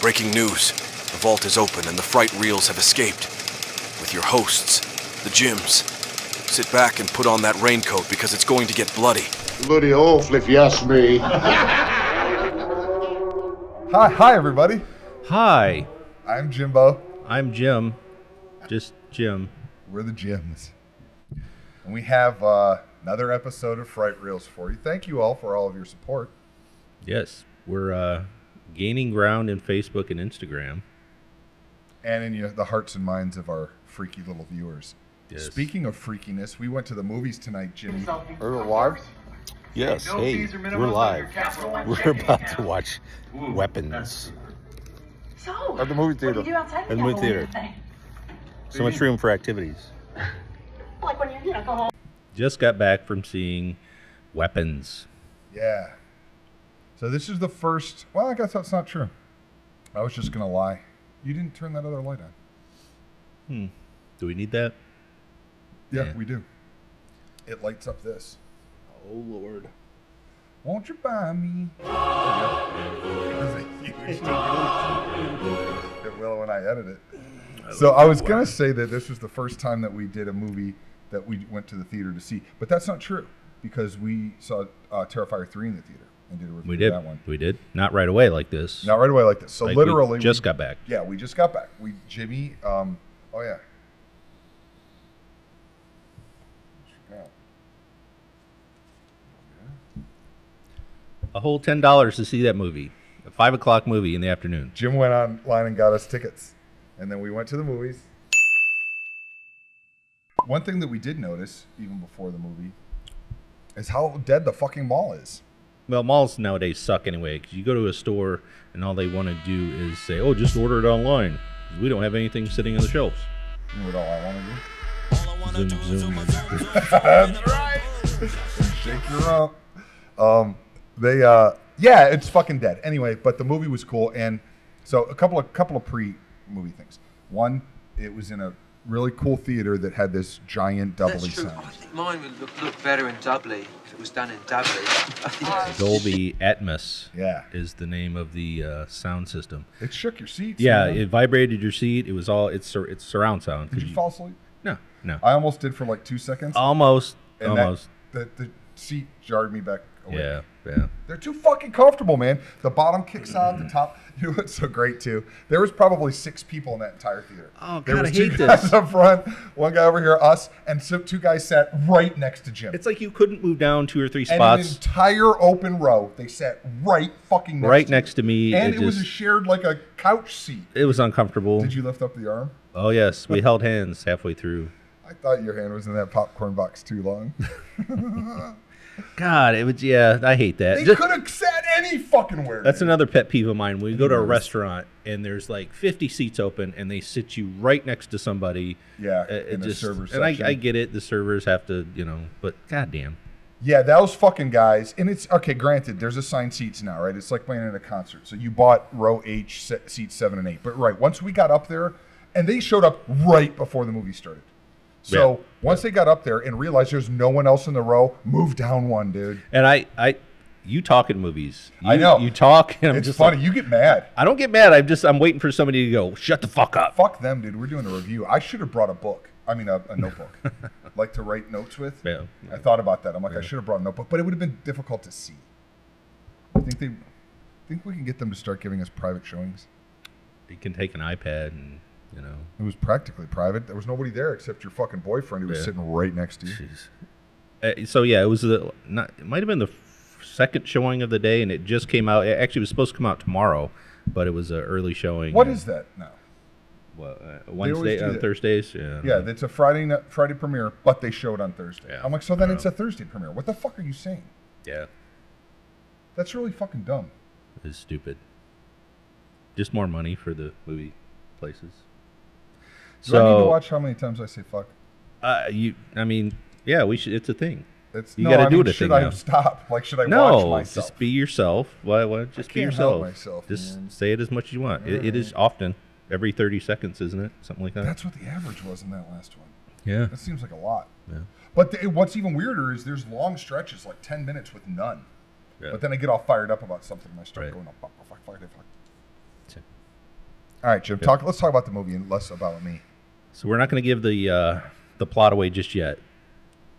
Breaking news. The vault is open and the fright reels have escaped. With your hosts, the Jims. Sit back and put on that raincoat because it's going to get bloody. Bloody awful if you ask me. Hi, everybody. Hi, I'm Jimbo. I'm Jim. Just Jim. We're the Jims. And we have another episode of Fright Reels for you. Thank you all for all of your support. Yes, we're gaining ground in Facebook and Instagram. And in the hearts and minds of our freaky little viewers. Yes. Speaking of freakiness, we went to the movies tonight, Jimmy. Are we live? Yes, hey, we're live. We're about to watch Weapons. So, At the movie what do you theater. do outside At the the movie theater. So much room for activities. Like when you go home. Just got back from seeing Weapons. Yeah. So this is the first... Well, I guess that's not true. I was just going to lie. You didn't turn that other light on. Do we need that? Yeah, we do. It lights up this. Oh, Lord. Won't you buy me? That's a huge noise. It will when I edit it. So I was going to say that this was the first time that we did a movie that we went to the theater to see. But that's not true because we saw Terrifier 3 in the theater and did a review We did. of that one. We did. Not right away like this. Not right away like this. So Like literally... we just got back. Yeah, we just got back. Jimmy, oh yeah. A whole $10 to see that movie. A 5 o'clock movie in the afternoon. Jim went online and got us tickets. And then we went to the movies. One thing that we did notice, even before the movie, is how dead the fucking mall is. Well, malls nowadays suck anyway, because you go to a store and all they want to do is say, oh, just order it online. We don't have anything sitting on the shelves. You know what all I want to do? Zoom. That's right. Shake your rump. Yeah, it's fucking dead. Anyway, but the movie was cool, and so a couple of pre-movie things. One, it was in a really cool theater that had this giant doubly That's true. sound. I think mine would look better in Dublin if it was done in Dublin. I think Dolby Atmos Yeah, is the name of the sound system. it shook your seats. Yeah, man. it vibrated your seat. It was all it's surround sound. Did you fall asleep? No. I almost did for like 2 seconds. Almost. and the seat jarred me back away. Yeah. They're too fucking comfortable, man. The bottom kicks out, the top. You know what's so great too? There was probably 6 people in that entire theater. Oh, there God, was I 2 hate guys this. up front, one guy over here, us, and 2 guys sat right next to Jim. It's like you couldn't move down 2 or 3 and an spots. entire open row. They sat right fucking next Right to next to me. And it was a shared like a couch seat. It was uncomfortable. Did you lift up the arm? Oh yes, we held hands halfway through. I thought your hand was in that popcorn box too long. God, it was I hate that. They Just- could have sat any fucking where. That's dude. another pet peeve of mine. When you go to a restaurant and there's like 50 seats open and they sit you right next to somebody. Yeah, it in the just server and I section. get it. The servers have to, but goddamn. Yeah, those fucking guys. And it's okay. Granted, there's assigned seats now, right? It's like playing at a concert. So you bought row H, seats 7 and 8. But right, once we got up there, and they showed up right before the movie started. So once they got up there and realized there's no one else in the row, move down one, dude. And you talk in movies. I know. You talk, and I'm It's just funny. like, You get mad. I don't get mad. I'm waiting for somebody to go, shut the fuck up. Fuck them, dude. We're doing a review. I should have brought a book. I mean, a notebook. Like to write notes with. Yeah. I thought about that. I'm like, I should have brought a notebook, but it would have been difficult to see. Think we can get them to start giving us private showings? You can take an iPad and, It was practically private. There was nobody there except your fucking boyfriend who was Yeah. sitting right next to you. Jeez. So yeah, it was it might have been the second showing of the day, and it just came out. It actually was supposed to come out tomorrow, but it was an early showing. What is that now? Wednesday, do that. Thursdays? Yeah. Yeah, it's a Friday premiere, but they show it on Thursday. Yeah. I'm like, so then it's a Thursday premiere. What the fuck are you saying? Yeah. That's really fucking dumb. It's stupid. Just more money for the movie places. Do I need to watch how many times I say fuck? We should. It's a thing. You gotta do it a Should thing I now. stop? Like, should I watch No, myself? just be yourself. Why just be can't help yourself. myself, Just man. say it as much as you want. It is often every 30 seconds, isn't it? Something like that. That's what the average was in that last one. yeah. That seems like a lot. Yeah. But what's even weirder is there's long stretches, like 10 minutes with none. Yeah. But then I get all fired up about something and I start Right. going, oh, fuck. All right, Jim. Let's talk about the movie and less about me. So we're not going to give the plot away just yet.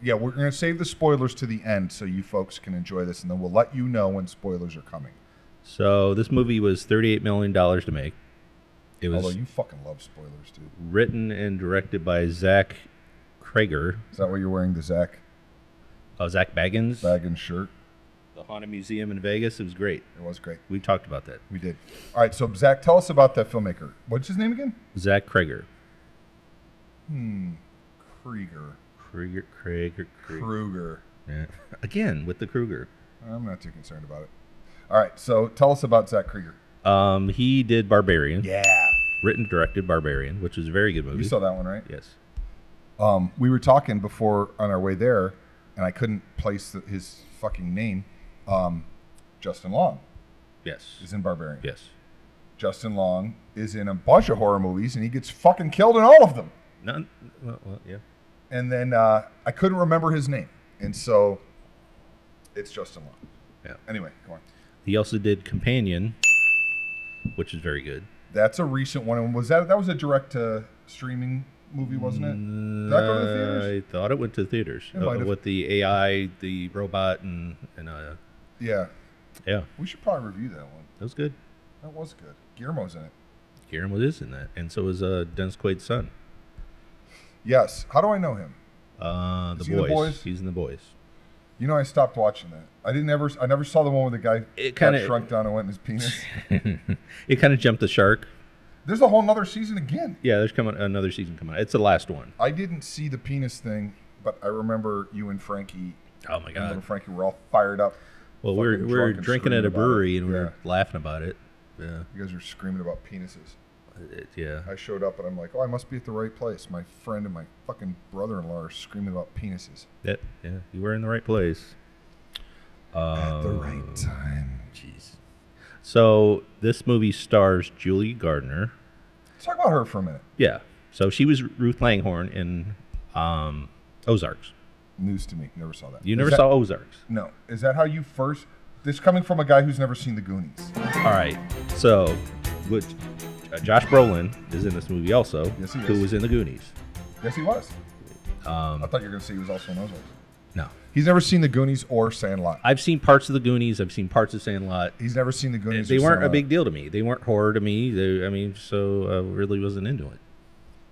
Yeah, we're going to save the spoilers to the end so you folks can enjoy this, and then we'll let you know when spoilers are coming. So this movie was $38 million to make. It was Although you fucking love spoilers, dude. written and directed by Zach Krager. Is that why you're wearing the Zach Zach Baggins. Baggins shirt? The Haunted Museum in Vegas. It was great. It was great. We talked about that. We did. All right, so Zach, tell us about that filmmaker. What's his name again? Zach Krager. Krieger. Kruger. Yeah. Again, with the Kruger. I'm not too concerned about it. All right, so tell us about Zach Krieger. He did Barbarian. Yeah. Written, directed Barbarian, which was a very good movie. You saw that one, right? Yes. We were talking before on our way there, and I couldn't place his fucking name. Justin Long Yes. is in Barbarian. Yes. Justin Long is in a bunch of horror movies, and he gets fucking killed in all of them. Well, yeah. And then I couldn't remember his name, and so it's Justin Long. Yeah. Anyway, go on. He also did Companion, which is very good. That's a recent one. And that was a direct to streaming movie, wasn't it? Did that go to the theaters? I thought it went to the theaters It might have. with the AI, the robot, and Yeah. yeah, We should probably review that one. that was good. That was good. Guillermo's in it. Guillermo is in that, and so is Dennis Quaid's son. Yes. How do I know him? The Is he in The boys. Boys? He's in the boys. You know, I stopped watching that. I never saw the one where the guy It got kinda- shrunk down and went in his penis. It kind of jumped the shark. There's a whole nother season again. Yeah, there's another season coming out. It's the last one. I didn't see the penis thing, but I remember you and Frankie. Oh my And little god. Frankie were all fired up. Well, fucking we're drunk and drinking at screaming a about brewery it. and we're Yeah. laughing about it. Yeah. You guys were screaming about penises. Yeah. I showed up and I'm like, oh, I must be at the right place. My friend and my fucking brother-in-law are screaming about penises. Yeah, you were in the right place. At the right time. Jeez. So this movie stars Julie Gardner. Let's talk about her for a minute. Yeah. So she was Ruth Langhorne in Ozarks. News to me. Never saw that. You Is never that- saw Ozarks. No. Is that how you first... This coming from a guy who's never seen the Goonies. All right. So Josh Brolin is in this movie also, Yes, he who is. was in the Goonies. Yes, he was. I thought you were going to say he was also in Ozarks. No. He's never seen the Goonies or Sandlot. I've seen parts of the Goonies. I've seen parts of Sandlot. He's never seen the Goonies. They or weren't a Sandlot. big deal to me. They weren't horror to me. So I really wasn't into it.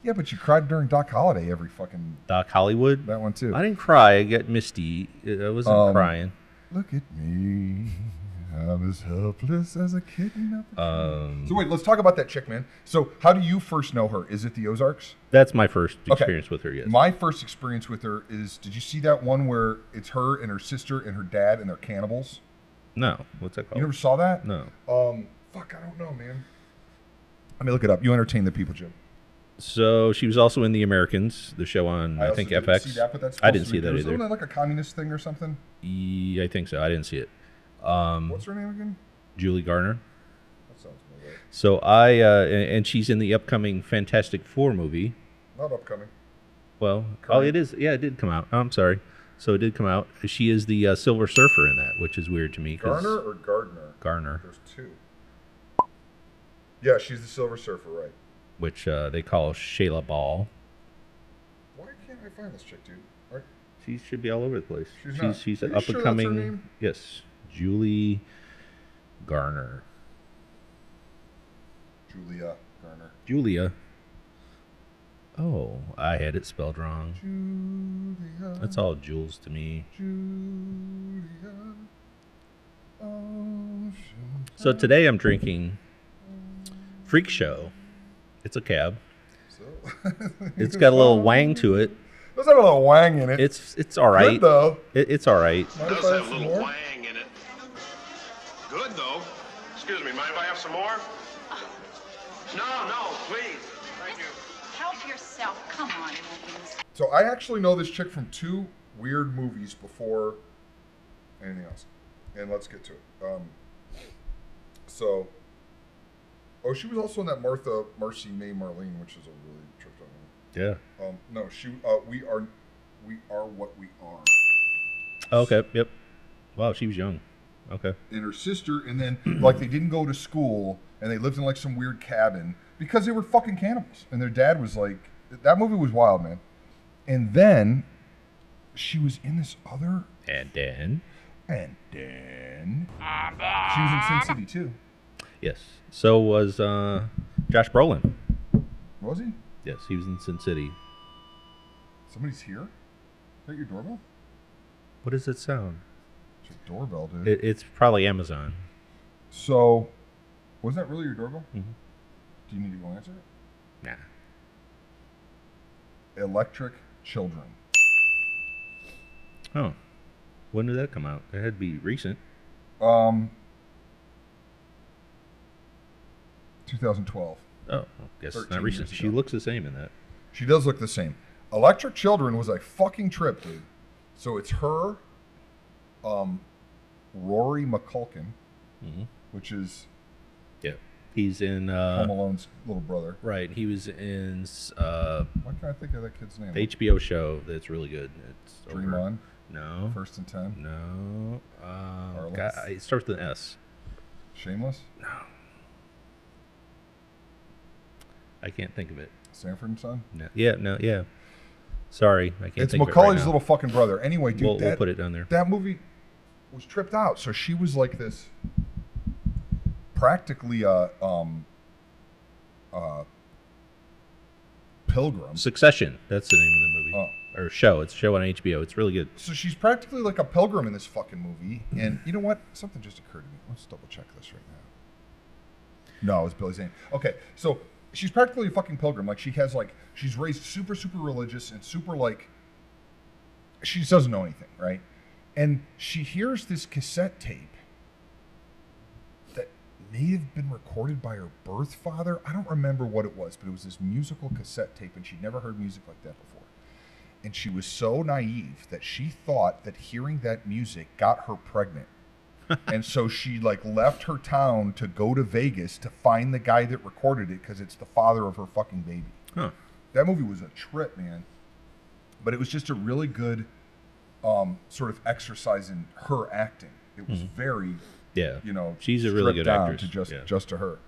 Yeah, but you cried during Doc Holliday every fucking... Doc Hollywood. That one, too. I didn't cry. I got misty. I wasn't crying. Look at me. I'm as helpless as a kitten. So wait, let's talk about that chick, man. So how do you first know her? Is it the Ozarks? That's my first Okay. experience with her. Yes. My first experience with her is, did you see that one where it's her and her sister and her dad and they're cannibals? No. What's that called? You never saw that? No. Fuck, I don't know, man. Let me look it up. You entertain the people, Jim. So she was also in The Americans, the show on I also think didn't FX. see that, but that's I supposed didn't to see be- that Wasn't either. that like a communist thing or something? I think so. I didn't see it. What's her name again? Julie Garner. That sounds familiar. So and she's in the upcoming Fantastic Four movie. Not upcoming. Well, Current. it is. Yeah, it did come out. Oh, I'm sorry. So it did come out. She is the Silver Surfer in that, which is weird to me. 'cause- Garner or Gardner? Garner, There's two. Yeah, she's the Silver Surfer, right? which they call Shayla Ball. Why can't I find this chick, dude? Right? She should be all over the place. She's not. She's Are an you up sure and that's her coming. name? Yes, Julie Garner. Julia Garner. Julia. Oh, I had it spelled wrong. Julia. That's all Jules to me. Julia. Ocean. So today I'm drinking Freak Show. It's a cab. So, It's got a little wang to it. Does have a little wang in it. It's all right. Good though. It's all right. Mind if Does I have a some little more? wang in it. Good though. Excuse me, mind if I have some more? No, please. Thank you. Help yourself. Come on, Wilkins. So I actually know this chick from two weird movies before anything else, and let's get to it. She was also in that Martha, Marcy, May, Marlene, which is a really tripped out Yeah. one. No, she. We are what we are. Okay. Yep. Wow, she was young. Okay. And her sister, and then like they didn't go to school, and they lived in like some weird cabin because they were fucking cannibals. And their dad was like, that movie was wild, man. And then she was in this other. And then she was in Sin City too. yes, so was Josh Brolin. Was he? Yes, he was in Sin City. Somebody's here? Is that your doorbell? What does it sound? It's your doorbell, dude. It's probably Amazon. So, was that really your doorbell? Mm-hmm. Do you need to go answer it? Nah. Electric Children. Oh, when did that come out? It had to be recent. 2012. Oh, I guess it's 13 not recent. years She ago. looks the same in that. She does look the same. Electric Children was a fucking trip, dude. So it's her, Rory McCulkin, which is Yeah, he's in Home Alone's little brother. right. He was in Why can't I think of that kid's name? HBO show that's really good. It's Dream over. On. No. First and 10. No. Harlots? God, it starts with an S. Shameless. No. I can't think of it. Sanford and Son. No. Yeah. No. Yeah. Sorry, I can't. It's think Macaulay's of it right now. little fucking brother. Anyway, dude, We'll put it down there. That movie was tripped out. So she was like this, practically pilgrim. Succession. That's the name of the movie Oh. or show. It's a show on HBO. It's really good. So she's practically like a pilgrim in this fucking movie. And you know what? Something just occurred to me. Let's double check this right now. No, it was Billy Zane. Okay, so she's practically a fucking pilgrim. Like she's raised super, super religious and super like, she just doesn't know anything, right? And she hears this cassette tape that may have been recorded by her birth father. I don't remember what it was, but it was this musical cassette tape, and she'd never heard music like that before. And she was so naive that she thought that hearing that music got her pregnant. And so she like left her town to go to Vegas to find the guy that recorded it because it's the father of her fucking baby. Huh. That movie was a trip, man. But it was just a really good sort of exercise in her acting. It was very, Yeah. you know, She's a really stripped good down actress. to just to her.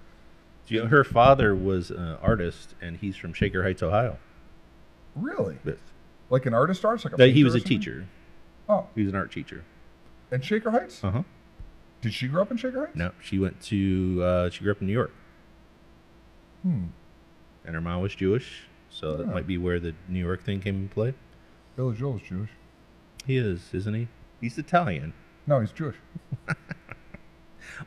You know, her father was an artist, and he's from Shaker Heights, Ohio. Really? But Like an artist, like a he painter was or a something? teacher. Oh, He was an art teacher. in Shaker Heights? Uh huh. Did she grow up in Shaker Heights? No, she went to. She grew up in New York, Hmm. and her mom was Jewish, so that Yeah. might be where the New York thing came into play. Billy Joel is Jewish. He is, isn't he? He's Italian. No, he's Jewish.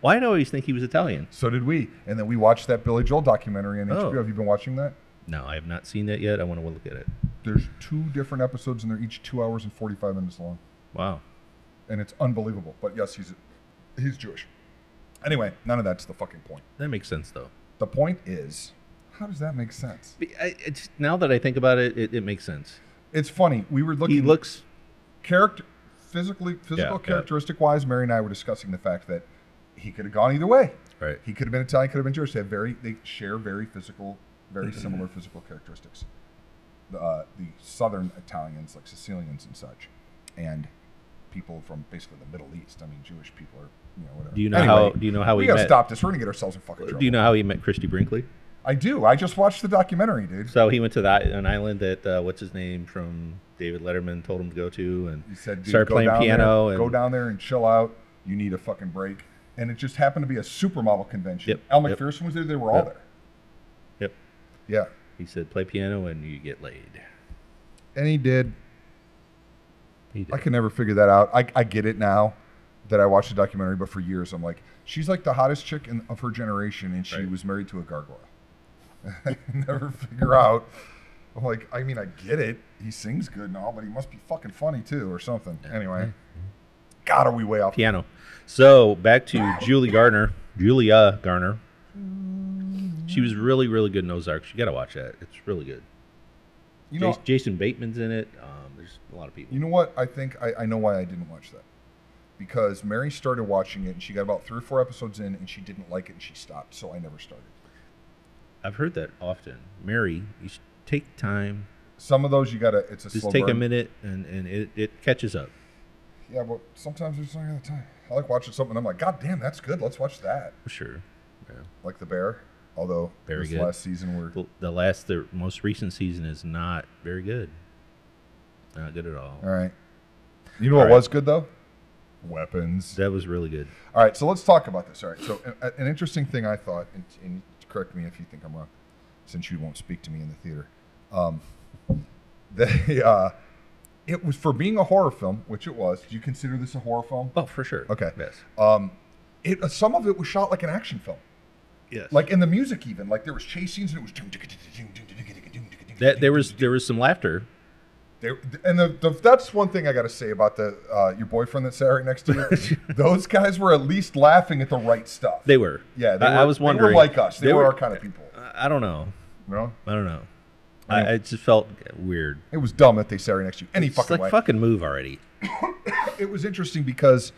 Well, I always think he was Italian. So did we. And then we watched that Billy Joel documentary on Oh. HBO. Have you been watching that? No, I have not seen that yet. I want to look at it. There's 2 different episodes, and they're each 2 hours and 45 minutes long. Wow. And it's unbelievable. But yes, he's Jewish. Anyway, none of that's the fucking point. That makes sense, though. The point is, how does that make sense? It's, now that I think about it, it makes sense. It's funny. We were looking. He looks. Physical Yeah. characteristic wise, Mary and I were discussing the fact that he could have gone either way. Right. He could have been Italian, could have been Jewish. They share very similar physical characteristics. The southern Italians, like Sicilians and such, and people from basically the Middle East. I mean, Jewish people are, whatever. Do you know Anyway, how we he gotta met? stop this. We're gonna get ourselves in fucking trouble. Do you know how he met Christy Brinkley? I do. I just watched the documentary, dude. So he went to an island that what's his name from David Letterman told him to go to, and He said, dude, started go playing down piano. there, And go down there and chill out. You need a fucking break. And it just happened to be a supermodel convention. Yep, Al yep. McPherson was there. They were all Yep. there. Yep. Yeah. He said, "Play piano and you get laid." And he did. He did. I can never figure that out. I get it now that I watched the documentary, but for years I'm like, she's like the hottest chick of her generation, and she Right. was married to a gargoyle. I can never figure out. I'm like, I mean, I get it. He sings good and all, but he must be fucking funny too, or something. Anyway, God, are we way off? Piano. So back to Julia Garner. She was really, really good in Ozark. You got to watch that. It's really good. You know, Jason Bateman's in it. There's a lot of people. You know what? I think I know why I didn't watch that. Because Mary started watching it, and she got about 3 or 4 episodes in, and she didn't like it, and she stopped. So I never started. I've heard that often. Mary, you should take time. Some of those you gotta. It's a Just slow take burn. a minute, and it catches up. Yeah, but sometimes there's not enough time. I like watching something. And I'm like, God damn, that's good. Let's watch that. For sure. like The Bear. Although Very this good. last season were The most recent season is not very good. Not good at all. all right. You know what was good though? Weapons. That was really good. All right, so let's talk about this. All right, so an interesting thing I thought, and correct me if you think I'm wrong, since you won't speak to me in the theater. It was for being a horror film, which it was. Do you consider this a horror film? Oh, for sure. Okay. Yes. Some of it was shot like an action film. Yes. Like in the music, even like there was chase scenes, and it was There was some laughter. That's one thing I got to say about your boyfriend that sat right next to you. Those guys were at least laughing at the right stuff. They were. Yeah, I was wondering. They were like us. They were our kind of people. I don't know. No, I don't know. I just felt weird. it was dumb that they sat right next to you. Any It's fucking like way. fucking move already. It was interesting because,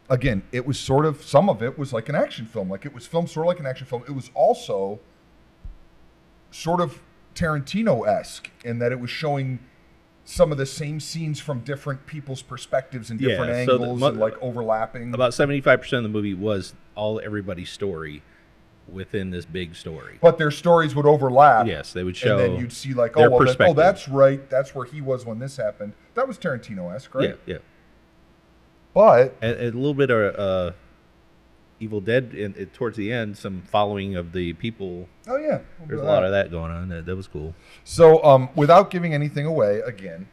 again, it was sort of, some of it was like an action film. Like it was filmed sort of like an action film. It was also sort of Tarantino-esque in that it was showing some of the same scenes from different people's perspectives and different so angles and like overlapping. About 75% of the movie was everybody's story within this big story. But their stories would overlap. Yes, they would show. And then you'd see like, their oh, perspective. that's right. That's where he was when this happened. That was Tarantino-esque, right? Yeah. But And a little bit of Evil Dead towards the end, some following of the people. oh yeah, There's a lot of that going on. That was cool. So, without giving anything away, again,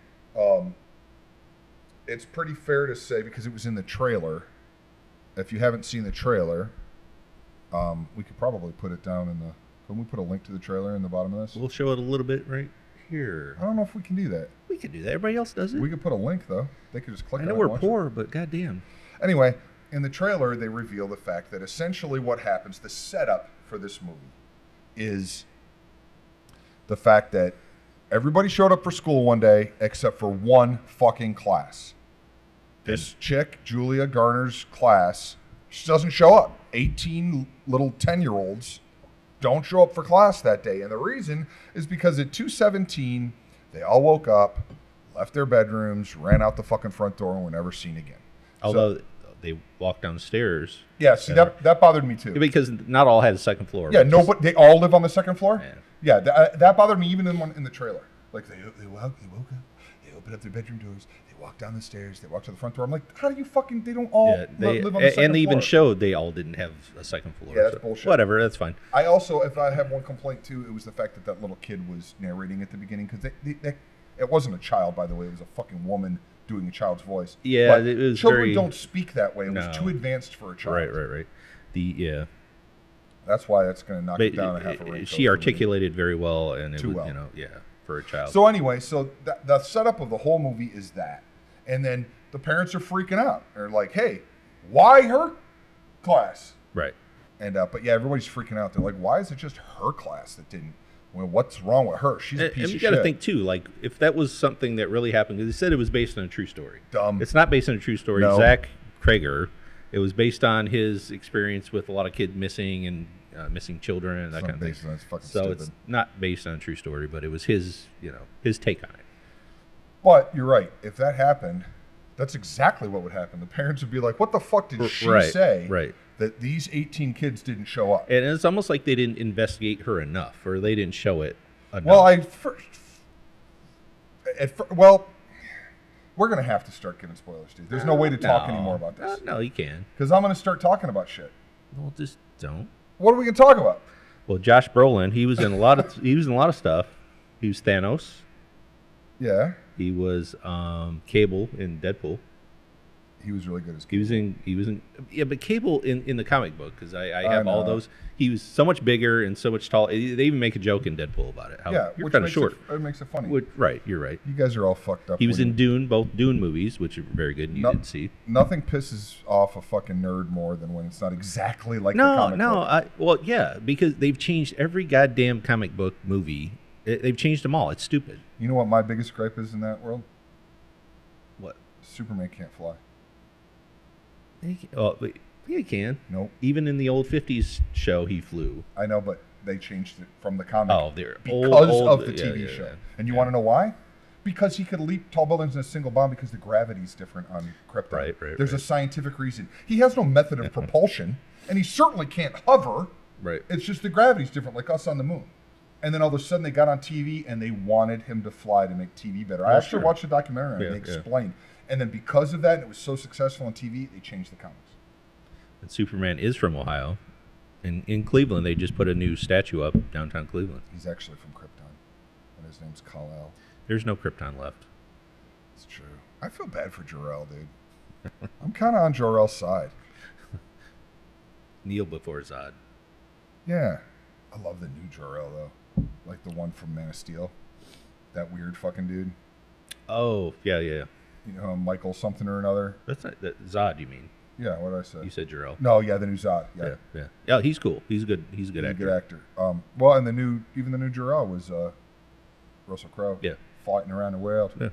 it's pretty fair to say, because it was in the trailer, if you haven't seen the trailer, we could probably put it down in the... Can we put a link to the trailer in the bottom of this? We'll show it a little bit right here. I don't know if we can do that. We could do that. Everybody else does it. We could put a link, though. They could just click I on know it we're and watch it. poor, but goddamn. Anyway, in the trailer, they reveal the fact that essentially what happens, the setup for this movie, is the fact that everybody showed up for school one day except for one fucking class. This chick, Julia Garner's class, she doesn't show up. 18 little 10-year-olds don't show up for class that day. And the reason is because at 2:17, they all woke up, left their bedrooms, ran out the fucking front door, and were never seen again. Although they walked downstairs. Yeah, see, that bothered me too. Because not all had a second floor. Yeah, but no, but they all live on the second floor? Yeah. Yeah, that bothered me even in the trailer. Like, they woke up, they opened up their bedroom doors, they walked down the stairs, they walked to the front door. I'm like, how do you fucking, they don't all live on the second floor? And they even showed they all didn't have a second floor. Yeah, that's bullshit. Whatever, that's fine. I also, if I have one complaint too, it was the fact that little kid was narrating at the beginning, because it wasn't a child, by the way, it was a fucking woman doing a child's voice. Yeah, but it was children very... don't speak that way. It was No. too advanced for a child. Right. That's why that's going to knock it down a half a raincoat. She articulated very well, and it Too was, well. for a child. So anyway, the setup of the whole movie is that. And then the parents are freaking out. They're like, hey, why her class? Right. And but yeah, everybody's freaking out. They're like, why is it just her class that didn't? Well, what's wrong with her? She's a piece And of you shit. got to think too, like if that was something that really happened, because they said it was based on a true story. Dumb. It's not based on a true story. No. Zach Krager, it was based on his experience with a lot of kids missing and missing children and that It's kind of not thing. based on- it's fucking so stupid. it's not based on a true story, but it was his take on it. But you're right. If that happened, that's exactly what would happen. The parents would be like, what the fuck did she Right, say right. that these 18 kids didn't show up? And it's almost like they didn't investigate her enough, or they didn't show it enough. Well, we're going to have to start giving spoilers, dude. There's no way to talk anymore about this. No, you can. Because I'm going to start talking about shit. Well, just don't. What are we going to talk about? Well, Josh Brolin, he was in a lot of stuff. He was Thanos. Yeah. He was Cable in Deadpool. He was really good as He was in but Cable in the comic book, because I have all those. He was so much bigger and so much taller. They even make a joke in Deadpool about it. How you're which kind of makes short. It makes it funny. Right, you're right. You guys are all fucked up. He was when in Dune, both Dune movies, which are very good. And you didn't see. Nothing pisses off a fucking nerd more than when it's not exactly like the comic book. Well, yeah, because they've changed every goddamn comic book movie. They've changed them all. It's stupid. You know what my biggest gripe is in that world? What? Superman can't fly. Oh, yeah, he can. Nope. Even in the old 50s show, he flew. I know, but they changed it from the comic. Oh, they're because old, of the yeah, TV yeah, show. yeah. And you want to know why? Because he could leap tall buildings in a single bomb because the gravity's different on Krypton. Right, There's right. a scientific reason. He has no method of propulsion. And he certainly can't hover. Right. It's just the gravity's different, like us on the moon. And then all of a sudden they got on TV and they wanted him to fly to make TV better. I actually watched a documentary and they explained. And then because of that, and it was so successful on TV, they changed the comics. And Superman is from Ohio. And in Cleveland, they just put a new statue up downtown Cleveland. He's actually from Krypton. And his name's Kal-El. There's no Krypton left. It's true. I feel bad for Jor-El, dude. I'm kind of on Jor-El's side. Kneel before Zod. Yeah. I love the new Jor-El, though. Like the one from Man of Steel. That weird fucking dude. Oh, yeah. You know, Michael something or another. That's not Zod, you mean? Yeah, what did I say? You said Jor-El. No, yeah, the new Zod. Yeah. Yeah, he's cool. He's a good actor. Good actor. Well, and the new Jor-El was Russell Crowe. Yeah. Fighting around the world. Yeah.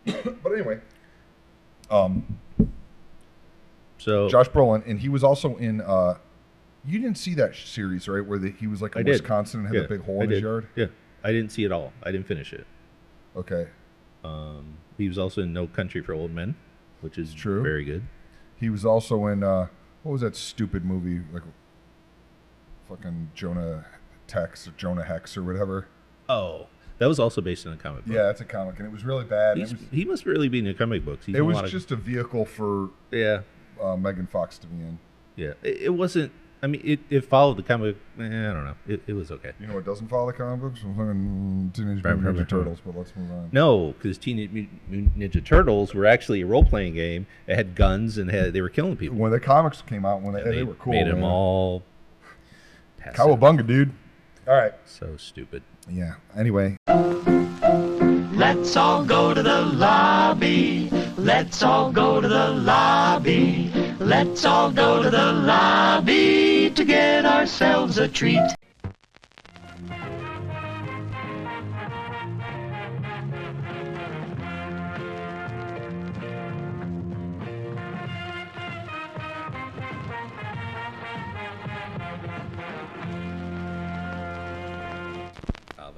But anyway. So Josh Brolin, and he was also in. You didn't see that series, right? Where he was like in Wisconsin and had a big hole in his yard. Yeah, I didn't see it all. I didn't finish it. Okay. He was also in No Country for Old Men, which is true. Very good. He was also in what was that stupid movie, like fucking Jonah Hex or whatever. Oh, that was also based on a comic book. Yeah, it's a comic, and it was really bad. He must really be in the comic books. It was just a vehicle for Megan Fox to be in. Yeah, it wasn't. I mean, it followed the comic. I don't know. It was okay. You know what doesn't follow the comic books? Teenage Mutant Ninja Turtles, but let's move on. No, because Teenage Mutant Ninja Turtles were actually a role-playing game. It had guns and they were killing people. When the comics came out, they were cool. Made them all cowabunga, dude. All right. So stupid. Yeah. Anyway. Let's all go to the lobby. Let's all go to the lobby. Let's all go to the lobby to get ourselves a treat.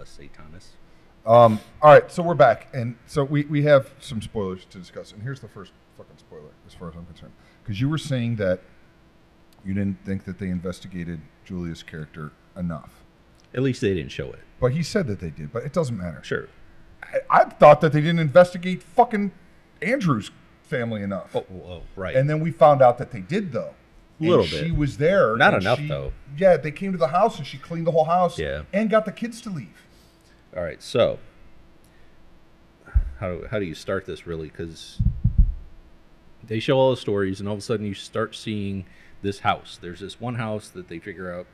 Satanis. All right, so we're back, and so we have some spoilers to discuss, and here's the first fucking spoiler, as far as I'm concerned, because you were saying that you didn't think that they investigated Julia's character enough. At least they didn't show it. But he said that they did, but it doesn't matter. Sure. I thought that they didn't investigate fucking Andrew's family enough. Oh, right. And then we found out that they did, though. A little bit. She was there. Not enough, though. Yeah, they came to the house, and she cleaned the whole house. Yeah. And got the kids to leave. All right, so how do you start this, really? Because they show all the stories, and all of a sudden you start seeing this house. There's this one house that they figure out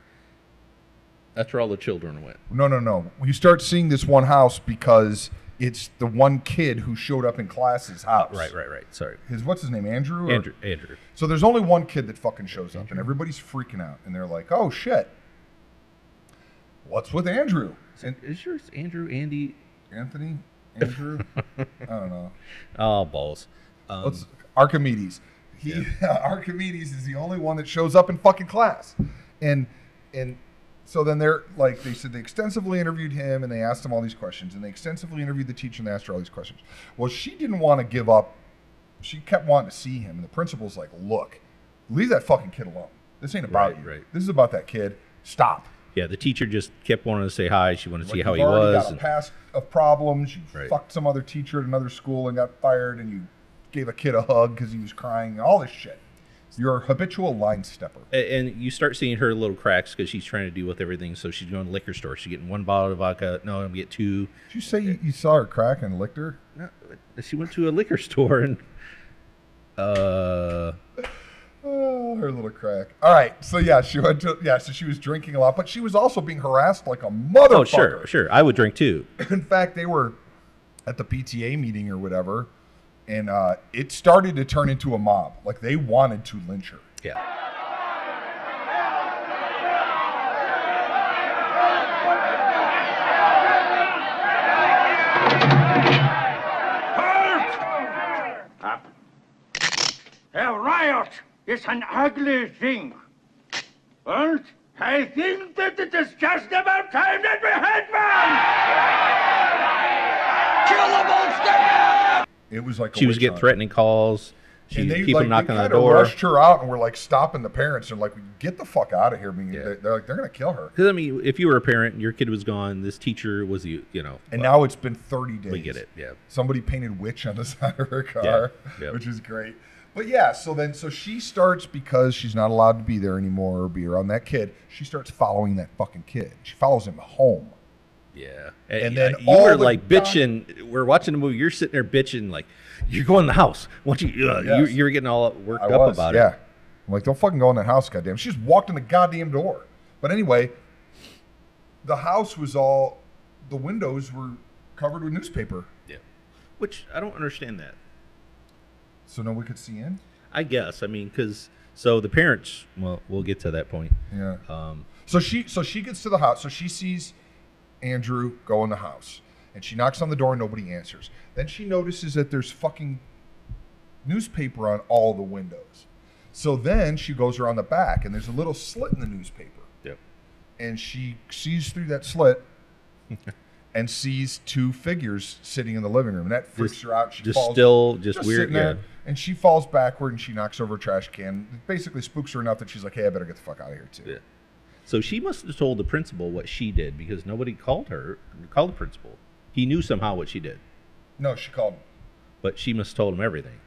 that's where all the children went. No. You start seeing this one house because it's the one kid who showed up in class's house. Right. Sorry. What's his name, Andrew? Andrew. So there's only one kid that fucking shows up, and everybody's freaking out, and they're like, "Oh shit, what's with Andrew?" Is yours Andrew, Andy, Anthony, Andrew? I don't know. Oh, balls. Archimedes. Archimedes is the only one that shows up in fucking class, and so then they said they extensively interviewed him, and they asked him all these questions, and they extensively interviewed the teacher, and they asked her all these questions. Well, she didn't want to give up. She kept wanting to see him, and the principal's like, "Look, leave that fucking kid alone. This ain't about you. Right. This is about that kid. Stop." Yeah, the teacher just kept wanting to say hi. She wanted to see how he You've already was. got a past of problems. You fucked some other teacher at another school and got fired, and you gave a kid a hug because he was crying. All this shit. You're a habitual line stepper. And you start seeing her little cracks because she's trying to deal with everything. So she's going to the liquor store. She's getting one bottle of vodka. No, I'm going to get two. Did you say you saw her crack and licked her? No, she went to a liquor store and... Oh, her little crack. All right, so she went to so she was drinking a lot, but she was also being harassed like a motherfucker. Oh, sure, I would drink too. In fact, they were at the PTA meeting or whatever, and it started to turn into a mob. Like they wanted to lynch her. Yeah. A riot is an ugly thing. And I think that it is just about time that we had one! Kill the monster! It was like she was getting threatening calls. And they keep like him knocking they on the kind of door. rushed her out and were like stopping the parents and like, get the fuck out of here. I mean, Yeah. they're like, they're gonna kill her. Because I mean, if you were a parent and your kid was gone, this teacher was And now it's been 30 days. we get it. Yeah. Somebody painted witch on the side of her car, Yeah. which is great. But yeah, so she starts, because she's not allowed to be there anymore or be around that kid. She starts following that fucking kid. She follows him home. Yeah. And then you all were the like bitching. We're watching the movie. You're sitting there bitching like, you're going in the house. Why don't you? Yes. You were getting all worked I up was, about yeah. it. I'm like, don't fucking go in that house, goddamn. She just walked in the goddamn door. But anyway, the house was all, the windows were covered with newspaper. Yeah. Which I don't understand that. So no one could see in? I guess. I mean, because so the parents. Well, we'll get to that point. Yeah. So she gets to the house. So she sees Andrew go in the house, and she knocks on the door and nobody answers. Then she notices that there's fucking newspaper on all the windows. So then she goes around the back, and there's a little slit in the newspaper. Yep. And she sees through that slit and sees two figures sitting in the living room. And that freaks her out. She Just falls, still, just weird. sitting there, Yeah. and she falls backward and she knocks over a trash can. It basically spooks her enough that she's like, hey, I better get the fuck out of here too. Yeah. So she must have told the principal what she did because nobody called the principal. He knew somehow what she did, No, she called him. but she must have told him everything.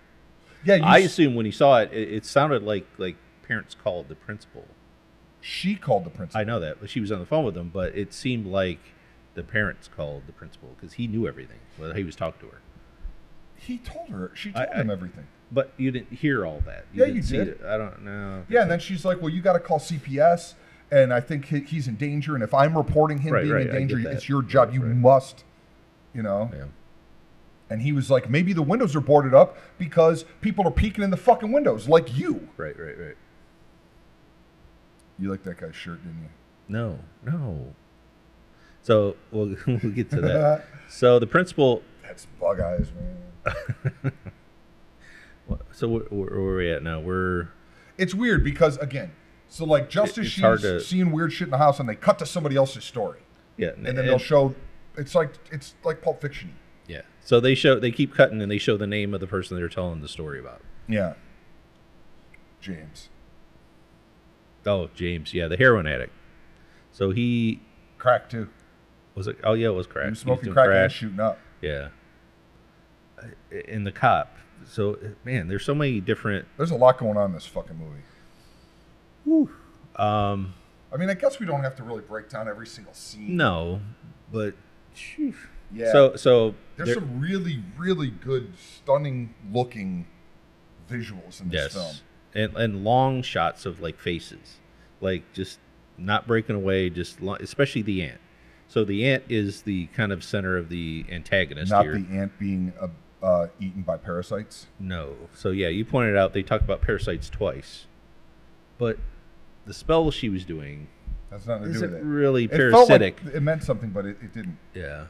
Yeah, I assume when he saw it, it sounded like parents called the principal. she called the principal. I know that, but she was on the phone with him, but it seemed like the parents called the principal because he knew everything. Well, he was talking to her. He told her. She told him everything. But you didn't hear all that. Yeah, didn't you see did. it. I don't know. Yeah, and then she's like, well, you got to call CPS, and I think he's in danger, and if I'm reporting him being in I danger, get that. it's your job. You must, Yeah. And he was like, maybe the windows are boarded up because people are peeking in the fucking windows, like you. Right. You liked that guy's shirt, didn't you? No. So we'll get to that. So the principal. That's bug eyes, man. So where are we at now? It's weird because, again, so like just as It's hard she's to- seeing weird shit in the house and they cut to somebody else's story. Yeah, And then they'll show, it's like Pulp Fiction. Yeah. So they keep cutting and they show the name of the person they're telling the story about. Yeah. James. Oh, James. Yeah, the heroin addict. So he Crack, too. was it? Oh yeah, it was crack. He was He smoking doing crack and shooting up. Yeah. And the cop. So man, there's so many different. There's a lot going on in this fucking movie. Whew. I mean, I guess we don't have to really break down every single scene. No, but. Phew. Yeah. So there's some really, really good, stunning looking visuals in this film. and long shots of like faces, like just not breaking away, especially the ant. So the ant is the kind of center of the antagonist Not here. the ant being eaten by parasites. No. So yeah, you pointed out they talked about parasites twice, but the spell she was doing That's nothing to do isn't with it. really It felt parasitic. like it meant something, but it didn't. Yeah.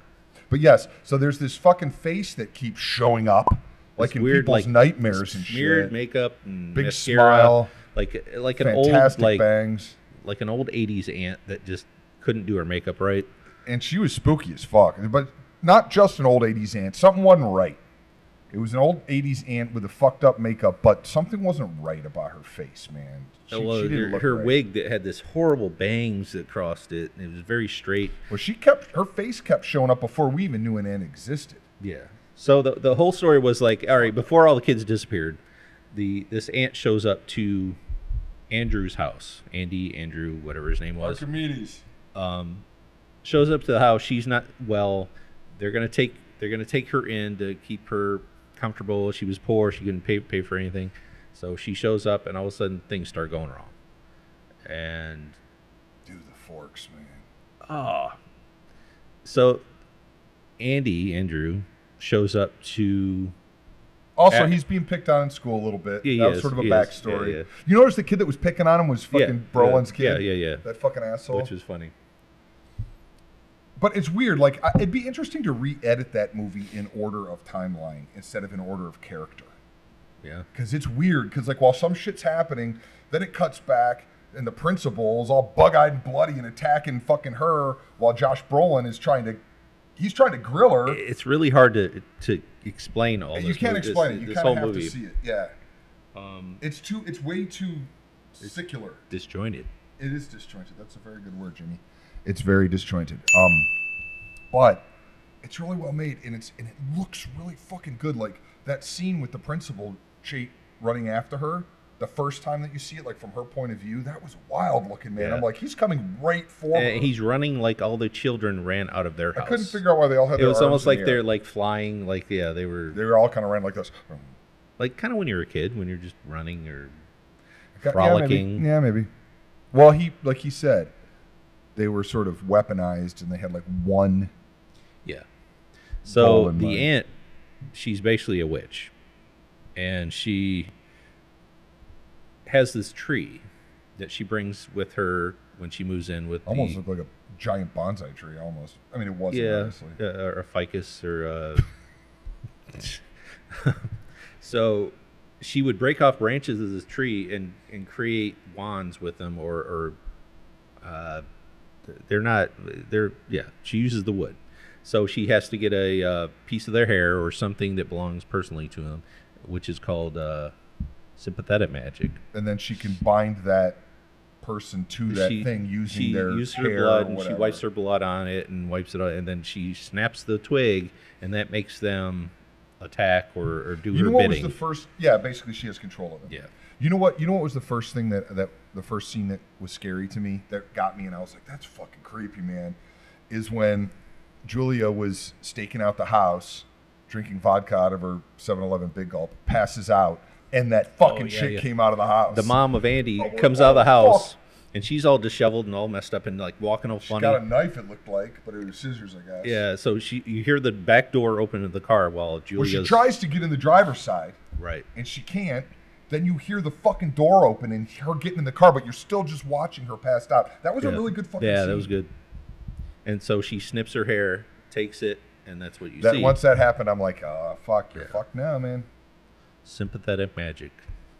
But yes, so there's this fucking face that keeps showing up, like This in weird, people's like, nightmares and Smeared shit. makeup and Big mascara, smile, like an old fantastic bangs. like an old 80s aunt that just couldn't do her makeup right. And she was spooky as fuck. But not just an old 80s aunt. Something wasn't right. It was an old 80s aunt with a fucked up makeup, but something wasn't right about her face, man. She didn't look her right. wig that had this horrible bangs that crossed it. And it was very straight. Well, her face kept showing up before we even knew an aunt existed. Yeah. So the whole story was like, all right, before all the kids disappeared, this aunt shows up to Andrew's house. Andrew, whatever his name was. Archimedes. Shows up to the house. She's not well. They're gonna take her in to keep her comfortable. She was poor. She couldn't pay for anything. So she shows up, and all of a sudden things start going wrong. And Dude, the forks, man. So Andrew shows up to. Also, he's being picked on in school a little bit. Yeah, that was sort of a backstory. Yeah. You notice the kid that was picking on him was fucking Brolin's kid? Yeah. That fucking asshole. Which was funny. But it's weird. Like, it'd be interesting to re-edit that movie in order of timeline instead of in order of character. Yeah. Because it's weird. Because, like, while some shit's happening, then it cuts back, and the principal is all bug-eyed and bloody and attacking fucking her while Josh Brolin is trying to grill her. It's really hard to explain all this. You can't explain it. You kind of have to see it. Yeah. It's way too secular. Disjointed. It is disjointed. That's a very good word, Jimmy. It's very disjointed. But it's really well made, and it looks really fucking good. Like that scene with the principal running after her, the first time that you see it, like from her point of view, that was wild looking, man. Yeah. I'm like, he's coming right for her. He's running like all the children ran out of their house. I couldn't figure out why they all had. It was almost like they're they're like flying, like they were. They were all kind of ran like this. Like kind of when you're a kid, when you're just running or Yeah, frolicking. Yeah, maybe. Well, like he said, they were sort of weaponized, and they had like one. Yeah. Ball So in the mind. aunt, she's basically a witch, and she has this tree that she brings with her when she moves in with Almost the, looked like a giant bonsai tree. Almost. I mean, it wasn't. yeah, Honestly. or a ficus or. So she would break off branches of this tree and create wands with them, or she uses the wood. So she has to get a piece of their hair or something that belongs personally to them, which is called sympathetic magic. And then she can bind that person to that thing using their uses hair her blood, or and she whatever. wipes her blood on it and wipes it on, and then she snaps the twig, and that makes them attack or do You her know what bidding. was the first? Yeah, basically she has control of it. Yeah. You know what? You know what was the first thing that the first scene that was scary to me, that got me, and I was like, that's fucking creepy, man. Is when Julia was staking out the house, drinking vodka out of her 7-Eleven Big Gulp, passes out, and that fucking chick came out of the house. The mom of Andy Oh, comes out of the house, and she's all disheveled and all messed up and like walking all She funny. got a knife, it looked like, but it was scissors, I guess. Yeah, so you hear the back door open of the car while Well, Julia's she tries to get in the driver's side, right. and she can't. Then you hear the fucking door open and her getting in the car, but you're still just watching her passed out. That was a really good fucking scene. Yeah, that was good. And so she snips her hair, takes it, and that's what you That see. once that happened, I'm like, oh, fuck, you're fucked now, man. Sympathetic magic.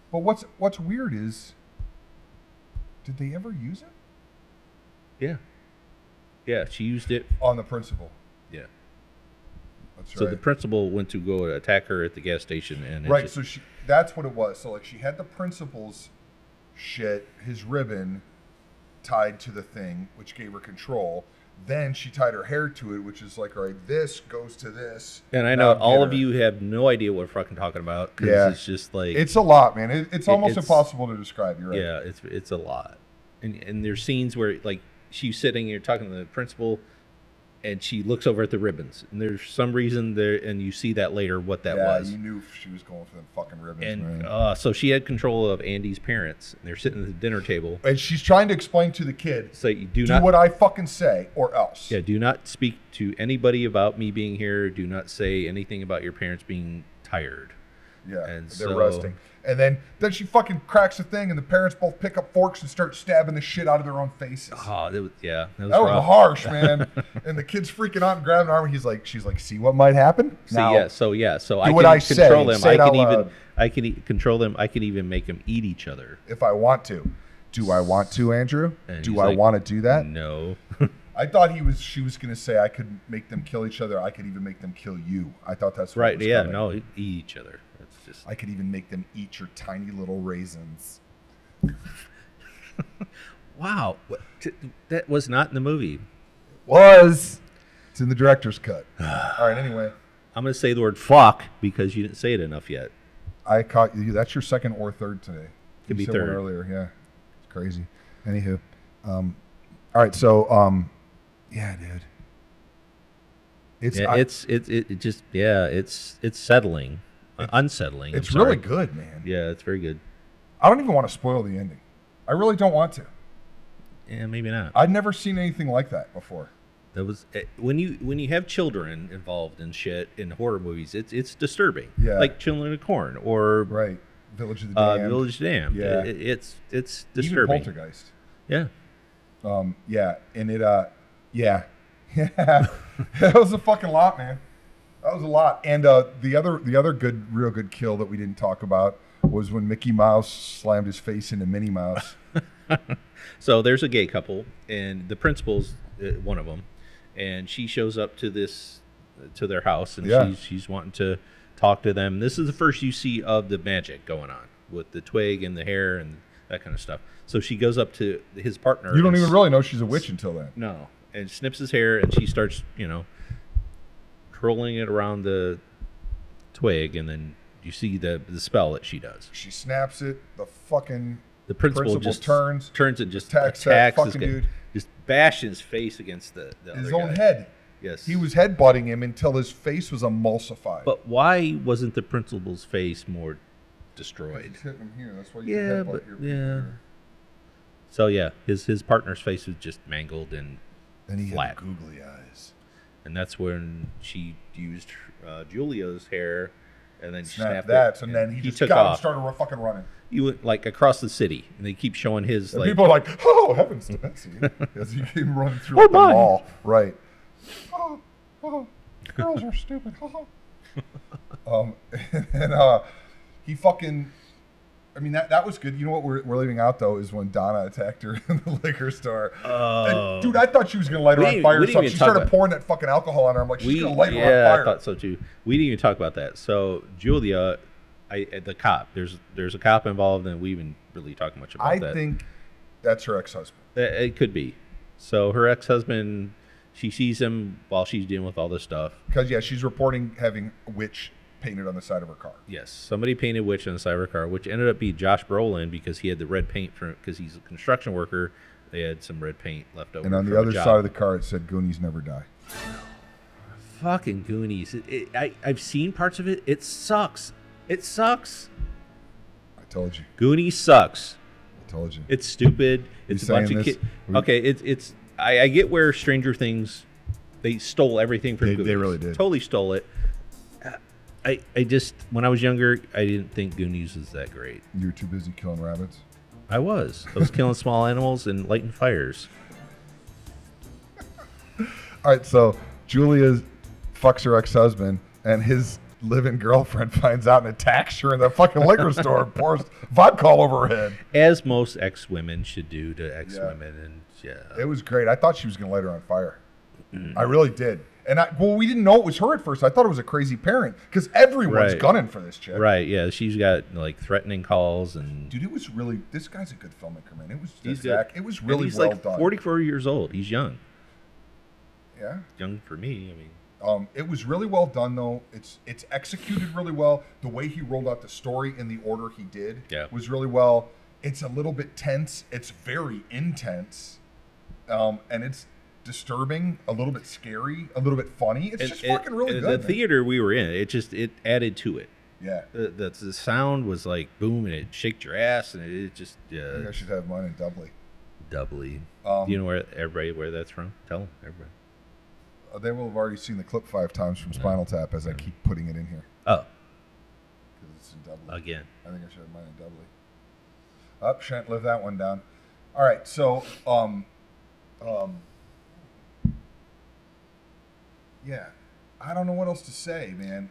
But what's weird is, did they ever use it? Yeah. Yeah, she used it On the principal. Yeah. That's So right. the principal went to go attack her at the gas station, and it Right, just- so that's what it was. So like she had the principal's shit, his ribbon tied to the thing, which gave her control. Then she tied her hair to it, which is like, all right, this goes to this. and I know Now all get of her. you have no idea what we're fucking talking about because Yeah. it's just like It's a lot, man. It's almost it's- impossible to describe. You're right. yeah, it's a lot, and there's scenes where like she's sitting here talking to the principal, and she looks over at the ribbons, and there's some reason there, and you see that later what that Yeah, was. you knew she was going for them fucking ribbons, And man. so she had control of Andy's parents, and they're sitting at the dinner table. And she's trying to explain to the kid, So you do do not what I fucking say, or else. Yeah, do not speak to anybody about me being here. Do not say anything about your parents being tired. Yeah, And they're so- resting. And then she fucking cracks the thing, and the parents both pick up forks and start stabbing the shit out of their own faces. Oh, that was That was rough. harsh, man. And the kid's freaking out and grabbing her arm. And she's like, see what might happen? See, Now, so do I what can I say. control them. Say I it can out even loud. I can control them. I can even make them eat each other. if I want to. Do I want to, Andrew? And Do he's I like, want to do that? No. I thought she was going to say I could make them kill each other. I could even make them kill you. I thought that's what Right? was Yeah. coming. No. Eat each other. It's just I could even make them eat your tiny little raisins. wow. That was not in the movie. Was. It's in the director's cut. All right, anyway. I'm gonna say the word fuck because you didn't say it enough yet. I caught you. That's your second or third today. Could You be said one third. earlier. Yeah, it's crazy. Anywho, all right. So, yeah, dude. It's settling, unsettling. It's I'm sorry. really good, man. Yeah, it's very good. I don't even want to spoil the ending. I really don't want to. Yeah, maybe not. I'd never seen anything like that before. That was when you have children involved in shit in horror movies. It's disturbing. Yeah. Like Children of the Corn or Right. Village of the Damned. Village Damned. Yeah. It's Even disturbing. Poltergeist. Yeah. Yeah, and yeah. That was a fucking lot, man. That was a lot. And the other real good kill that we didn't talk about was when Mickey Mouse slammed his face into Minnie Mouse. So there's a gay couple, and the principal's one of them, and she shows up to their house, and Yeah. she's wanting to talk to them. This is the first you see of the magic going on. with the twig and the hair and that kind of stuff. So she goes up to his partner. You don't even really know she's a witch until then. No, and snips his hair, and she starts, curling it around the twig, and then you see the spell that she does. She snaps it. The principal just turns and just attacks attacks that this fucking guy, dude. just bashing his face against the His other own guy. head. Yes, He was headbutting him until his face was emulsified. But why wasn't the principal's face more destroyed? He's hitting him here. That's why you Yeah, headbutt but here. yeah. So yeah, his partner's face was just mangled and And he flat. had googly eyes. And that's when she used Julia's hair, and then Snapped snapped that, it, and then he just took got him, off. started fucking running. He went like across the city, and they keep showing his And like. people are like, "Oh heavens to Betsy!" as he came running through Oh, the my. mall. Right. Girls are stupid. And he fucking. I mean that was good. You know what we're leaving out though is when Donna attacked her in the liquor store. And, dude, I thought she was gonna light her on fire. we didn't So even she talk started about- pouring that fucking alcohol on her. I'm like, she's gonna light her on fire. I thought so too. We didn't even talk about that. So Julia, the cop. There's a cop involved, and we even really talk much about that. I think that's her ex-husband. It could be. So her ex-husband, she sees him while she's dealing with all this stuff. Because yeah, she's reporting having a witch painted on the side of her car. Yes, somebody painted witch on the side of her car, which ended up being Josh Brolin because he had the red paint because he's a construction worker. They had some red paint left over. And on the from a other job. side of the car, it said "Goonies never die." Fucking Goonies. I've seen parts of it. It sucks. It sucks. I told you. Goonies sucks. I told you. It's stupid. It's a bunch saying of this? kids. Okay, it's. I get where Stranger Things, they stole everything from They Goonies. really did. Totally stole it. I just, when I was younger, I didn't think Goonies was that great. You were too busy killing rabbits. I was killing small animals and lighting fires. All right, so Julia fucks her ex-husband, and his live-in girlfriend finds out and attacks her in the fucking liquor store and pours vodka all over her head. As most ex-women should do to ex-women, and yeah. It was great. I thought she was going to light her on fire. I really did. And we didn't know it was her at first. I thought it was a crazy parent because everyone's Right. gunning for this chick. Right, yeah. She's got like threatening calls and Dude, it was really. This guy's a good filmmaker, man. It was. he's Zach, good. it was And really he's well like done. 44 years old. He's young. Yeah. Young for me. I mean, It was really well done, though. It's executed really well. The way he rolled out the story in the order he did was really well. It's a little bit tense. It's very intense, and it's disturbing, a little bit scary, a little bit funny. It's just fucking really good. The theater we were in, it added to it. Yeah. The sound was like boom, and it shaked your ass, and it just I think I should have mine in doubly. doubly. Do you know where that's from? Tell them, everybody. They will have already seen the clip 5 times from Spinal Tap as I keep putting it in here. Oh. Because it's in doubly. Again. I think I should have mine in doubly. Up, shan't live that one down. All right, so yeah, I don't know what else to say, man.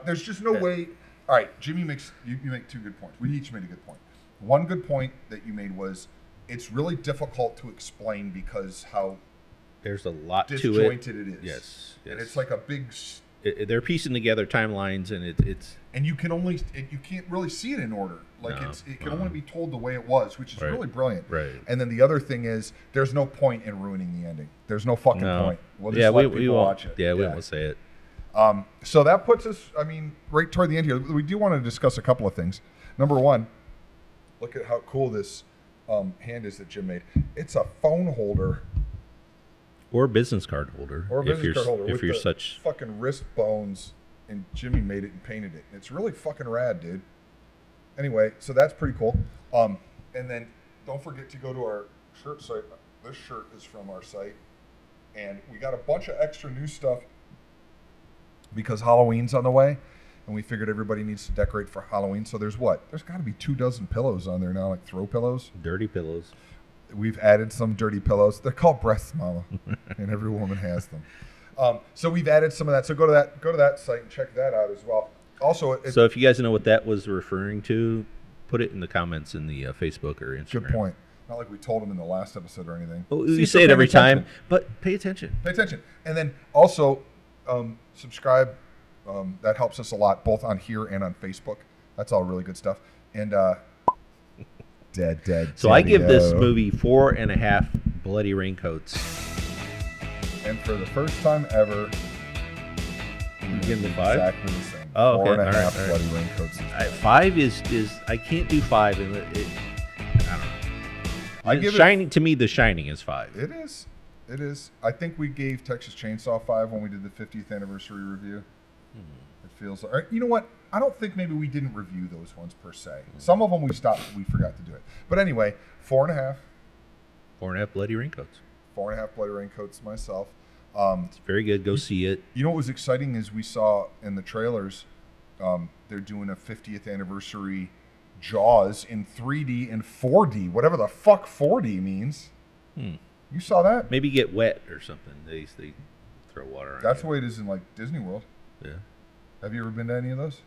There's just no way. All right, Jimmy makes you make 2 good points. We each made a good point. One good point that you made was it's really difficult to explain because how there's a lot to it. Disjointed it is. Yes, and it's like a big. They're piecing together timelines, and it's. And you can't really see it in order. Like No, it can only be told the way it was, which is Right. really brilliant. Right. And then the other thing is, there's no point in ruining the ending. There's no fucking point. We'll just yeah, let we people won't watch it. Yeah, we won't say it. So that puts us, I mean, right toward the end here. We do want to discuss a couple of things. Number one, look at how cool this hand is that Jim made. It's a phone holder. Or business card holder. Or a business card holder. If with you're the such. fucking wrist bones, and Jimmy made it and painted it. It's really fucking rad, dude. Anyway, so that's pretty cool. And then don't forget to go to our shirt site. This shirt is from our site. And we got a bunch of extra new stuff because Halloween's on the way. And we figured everybody needs to decorate for Halloween. So there's got to be 24 pillows on there now, like throw pillows. Dirty pillows. We've added some dirty pillows. They're called breasts, mama. And every woman has them. So we've added some of that. So go to that site and check that out as well. Also, So if you guys know what that was referring to, put it in the comments in the Facebook or Instagram. Good point. Not like we told them in the last episode or anything. Well, See, you so say it pay every attention. time, but pay attention. Pay attention. And then also subscribe. That helps us a lot, both on here and on Facebook. That's all really good stuff. And dead. So I give this Daddy-o. movie 4.5 bloody raincoats. And for the first time ever, You give them 5? exactly the same. Oh, okay. 4.5 All right. bloody raincoats. 5 is I can't do 5. And I don't know. I give Shining to me, The Shining is 5. It is. It is. I think we gave Texas Chainsaw 5 when we did the 50th anniversary review. It feels like, or, you know what? I don't think maybe we didn't review those ones per se. Some of them we forgot to do it. But anyway, 4.5. 4.5 bloody raincoats. 4.5 bloody raincoats myself. It's very good. Go see it. You know what was exciting is we saw in the trailers, they're doing a 50th anniversary Jaws in 3D and 4D, whatever the fuck 4D means. You saw that? Maybe get wet or something. They throw water on That's you. the way it is in like Disney World. Yeah. Have you ever been to any of those?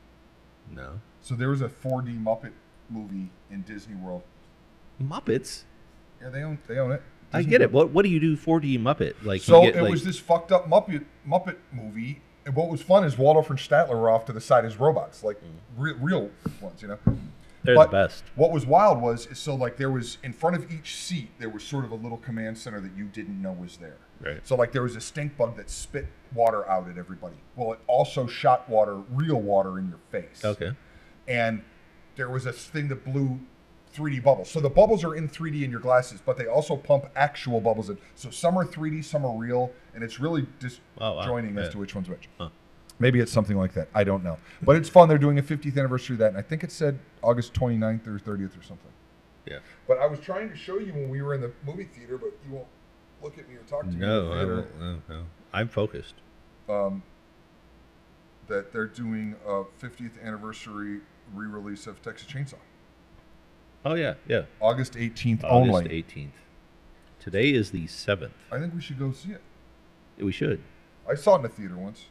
No. So there was a 4D Muppet movie in Disney World. Muppets? Yeah, they own it. I Disney get it. World. What do you do 4D Muppet? Like So you get, it was this fucked up Muppet movie. And what was fun is Waldorf and Statler were off to the side as robots, like real ones, you know. They're But the best. What was wild was so like there was in front of each seat there was sort of a little command center that you didn't know was there. Right. So like there was a stink bug that spit water out at everybody. Well, it also shot real water in your face. Okay. And there was a thing that blew 3D bubbles. So the bubbles are in 3D in your glasses, but they also pump actual bubbles in. So some are 3D, some are real, and it's really disjoining as to which one's which. Huh. Maybe it's something like that. I don't know. But it's fun. They're doing a 50th anniversary of that, and I think it said August 29th or 30th or something. Yeah. But I was trying to show you when we were in the movie theater, but you won't look at me or talk to me. No, in I the won't. No. I'm focused. That they're doing a 50th anniversary re-release of Texas Chainsaw. Oh, yeah. August 18th August only. 18th. Today is the 7th. I think we should go see it. We should. I saw it in the theater once.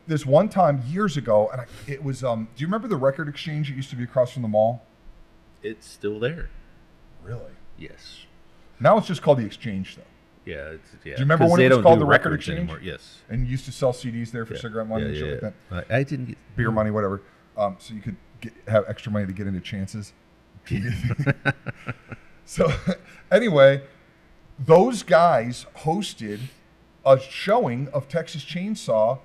This one time years ago, and it was. Do you remember the Record Exchange that used to be across from the mall? It's still there. Really? Yes. Now it's just called the Exchange, though. Yeah. Do you remember when it was called the Record Exchange? anymore? Yes. And you used to sell CDs there for cigarette money and shit like that. I didn't get Beer money, whatever. So you could have extra money to get into Chances. So anyway, those guys hosted a showing of Texas Chainsaw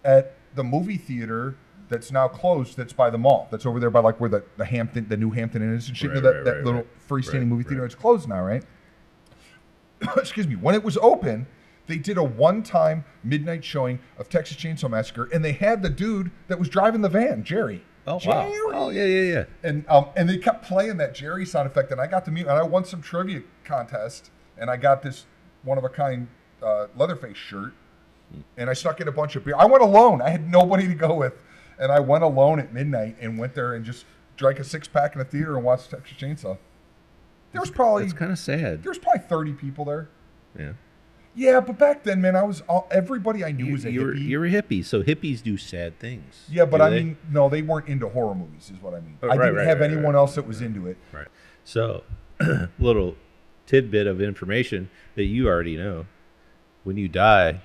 at the movie theater that's now closed. That's by the mall. That's over there by like where the Hampton, the new Hampton Inn is and shit. Right, that little freestanding movie theater. It's closed now, right? Excuse me. When it was open, they did a one-time midnight showing of Texas Chainsaw Massacre, and they had the dude that was driving the van, Jerry. Oh, Jerry. wow. Oh, yeah. And they kept playing that Jerry sound effect, and I got to meet, and I won some trivia contest, and I got this one-of-a-kind Leatherface shirt, and I stuck in a bunch of beer. I went alone. I had nobody to go with, and I went alone at midnight and went there and just drank a 6-pack in the theater and watched Texas Chainsaw. There was probably It's kind of sad. there was probably 30 people there. Yeah. Yeah, but back then, man, everybody I knew was a hippie. You're a hippie, so hippies do sad things. Yeah, but Do I they? mean, no, they weren't into horror movies, is what I mean. Oh, I right, didn't right, have right, anyone right, else that was into it. Right. So, little tidbit of information that you already know: when you die,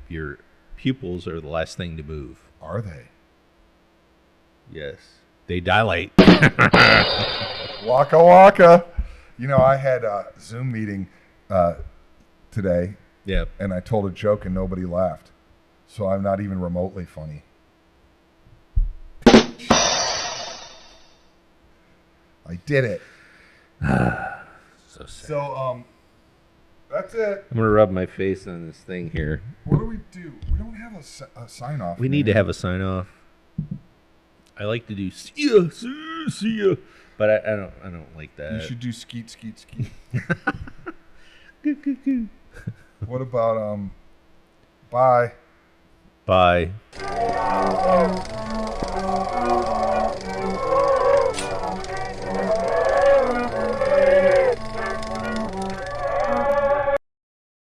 your pupils are the last thing to move. Are they? Yes, they dilate. Waka waka. You know, I had a Zoom meeting today. Yeah. And I told a joke and nobody laughed. So I'm not even remotely funny. I did it. So sad. So, that's it. I'm gonna rub my face on this thing here. What do we do? We don't have a sign off. We need to have a sign off. I like to do see ya, but I don't like that. You should do skeet. What about bye? Bye.